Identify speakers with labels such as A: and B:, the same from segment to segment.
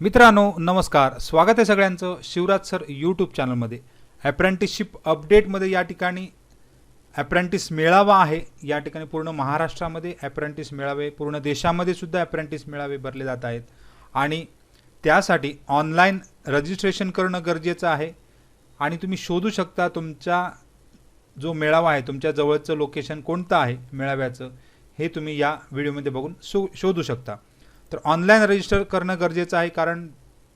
A: मित्रांनो नमस्कार, स्वागत आहे सगळ्यांचं शिवराज सर यूट्यूब चॅनलमध्ये। अप्रेंटिसशिप अपडेटमध्ये या ठिकाणी अप्रेंटिस मेळावा आहे। या ठिकाणी पूर्ण महाराष्ट्रामध्ये अप्रेंटिस मेळावे, पूर्ण देशामध्ये सुद्धा अप्रेंटिस मेळावे भरले जात आहेत आणि त्यासाठी ऑनलाईन रजिस्ट्रेशन करणं गरजेचं आहे। आणि तुम्ही शोधू शकता तुमचा जो मेळावा आहे, तुमच्या जवळचं लोकेशन कोणतं आहे मेळाव्याचं, हे तुम्ही या व्हिडिओमध्ये बघून शोधू शकता। तर ऑनलाईन रजिस्टर करणं गरजेचं आहे, कारण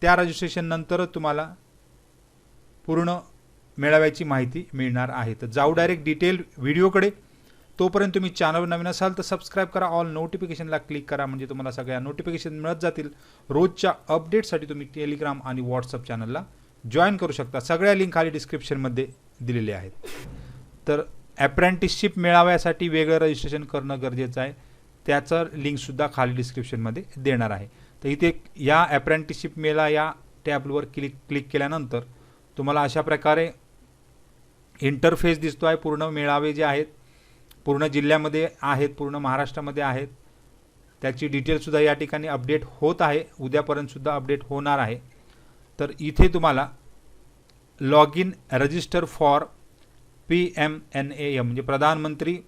A: त्या रजिस्ट्रेशन नंतरच तुम्हाला पूर्ण मेळाव्याची माहिती मिळणार आहे। तर जाऊ डायरेक्ट डिटेल व्हिडिओकडे। तोपर्यंत तुम्ही चॅनलवर नवीन असाल तर सबस्क्राइब करा, ऑल नोटिफिकेशनला क्लिक करा, म्हणजे तुम्हाला सगळ्या नोटिफिकेशन मिळत जातील। रोजच्या अपडेटसाठी तुम्ही टेलिग्राम आणि व्हॉट्सअप चॅनलला जॉईन करू शकता। सगळ्या लिंक खाली डिस्क्रिप्शनमध्ये दिलेले आहेत। तर अप्रेंटिसशिप मेळाव्यासाठी वेगळं रजिस्ट्रेशन करणं गरजेचं आहे, त्याचं लिंकसुद्धा खाली डिस्क्रिप्शनमध्ये देणार आहे। तर इथे या अप्रेंटिसशिप मेळा या टॅबवर क्लिक केल्यानंतर तुम्हाला अशा प्रकारे इंटरफेस दिसतो आहे। पूर्ण मेळावे जे आहेत पूर्ण जिल्ह्यामध्ये आहेत, पूर्ण महाराष्ट्रामध्ये आहेत, त्याची डिटेलसुद्धा या ठिकाणी अपडेट होत आहे। उद्यापर्यंतसुद्धा अपडेट होणार आहे। तर इथे तुम्हाला log in register for PMNAM म्हणजे प्रधानमंत्री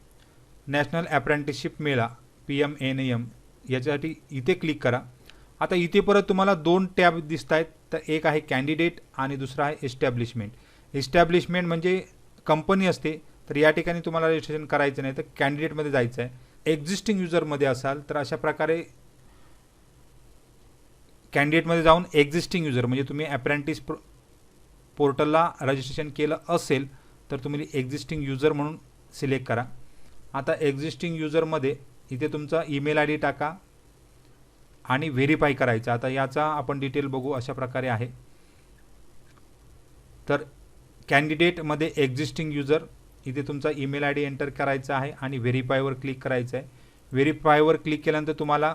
A: नॅशनल अप्रेंटिसशिप मेळा PMNAM याच्यासाठी इथे क्लिक करा। आता इथे परत तुम्हाला दोन टॅब दिसत आहेत। तर एक आहे कॅन्डिडेट आणि दुसरा आहे एस्टॅब्लिशमेंट। एस्टॅब्लिशमेंट म्हणजे कंपनी असते, तर या ठिकाणी तुम्हाला रजिस्ट्रेशन करायचं नाही, तर कॅन्डिडेटमध्ये जायचं आहे। एक्झिस्टिंग युजरमध्ये असाल तर अशा प्रकारे कॅन्डिडेटमध्ये जाऊन एक्झिस्टिंग युजर म्हणजे तुम्ही अप्रेंटिस पोर्टलला रजिस्ट्रेशन केलं असेल तर तुम्ही एक्झिस्टिंग युजर म्हणून सिलेक्ट करा। आता एक्झिस्टिंग युजरमध्ये इथे तुमचा ईमेल ID टाका आणि व्हेरीफाय करायचं। आता याचा आपण डिटेल बघू, अशा प्रकारे आहे। तर कॅन्डिडेटमध्ये एक्झिस्टिंग युजर इथे तुमचा ईमेल ID एंटर करायचा आहे आणि व्हेरीफायवर क्लिक करायचं आहे। व्हेरीफायवर क्लिक केल्यानंतर तुम्हाला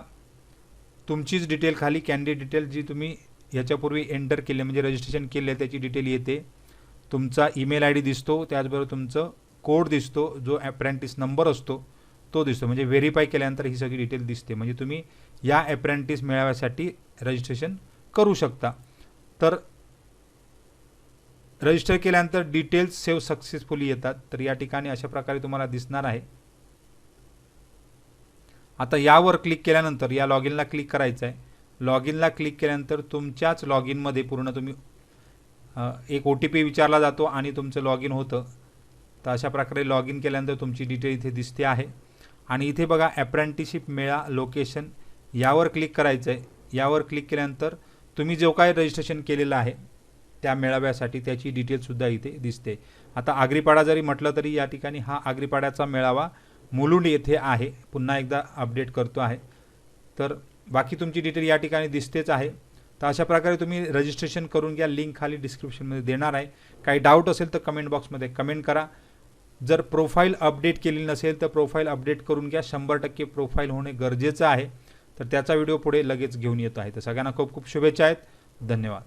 A: तुमचीच डिटेल खाली कॅन्डिडेट डिटेल जी तुम्ही याच्यापूर्वी एंटर केले म्हणजे रजिस्ट्रेशन केले त्याची डिटेल येते। तुमचा ईमेल ID दिसतो, त्याचबरोबर तुमचं कोड दिसतो, जो अप्रेंटिस नंबर असतो तो दिसतो। म्हणजे व्हेरीफाय केल्यानंतर ही सगळी डिटेल दिसते, म्हणजे तुम्ही या अप्रेंटिस मेळाव्यासाठी रजिस्ट्रेशन करू शकता। तर रजिस्टर केल्यानंतर डिटेल्स सेव्ह सक्सेसफुली येतात। तर या ठिकाणी अशा प्रकारे तुम्हाला दिसणार आहे। आता यावर क्लिक केल्यानंतर या लॉग इनला क्लिक करायचं आहे। लॉग इनला क्लिक केल्यानंतर तुमच्याच लॉग इनमध्ये पूर्ण तुम्ही एक OTP विचारला जातो आणि तुमचं लॉग इन होतं। तर अशा प्रकारे लॉग इन केल्यानंतर तुमची डिटेल इथे दिसते आहे। आणि इथे बघा अप्रेंटिसशिप मेळा लोकेशन, यावर क्लिक करायचं आहे। यावर क्लिक केल्यानंतर तुम्ही जो काय रजिस्ट्रेशन केलेलं आहे त्या मेळाव्यासाठी त्याची डिटेलसुद्धा इथे दिसते। आता आगरीपाडा जरी म्हटलं तरी या ठिकाणी हा आगरीपाड्याचा मेळावा मुलुंड येथे आहे। पुन्हा एकदा अपडेट करतो आहे। तर बाकी तुमची डिटेल या ठिकाणी दिसतेच आहे। तर अशा प्रकारे तुम्ही रजिस्ट्रेशन करून घ्या, लिंक खाली डिस्क्रिप्शनमध्ये देणार आहे। काही डाऊट असेल तर कमेंट बॉक्समध्ये कमेंट करा। जर प्रोफाईल अपडेट केली नसेल तर प्रोफाईल अपडेट करून घ्या, 100% प्रोफाईल होणे गरजेचं आहे। तर त्याचा व्हिडिओ पुढे लगेच घेऊन येत आहे। तर सगळ्यांना खूप खूप शुभेच्छा आहेत। धन्यवाद।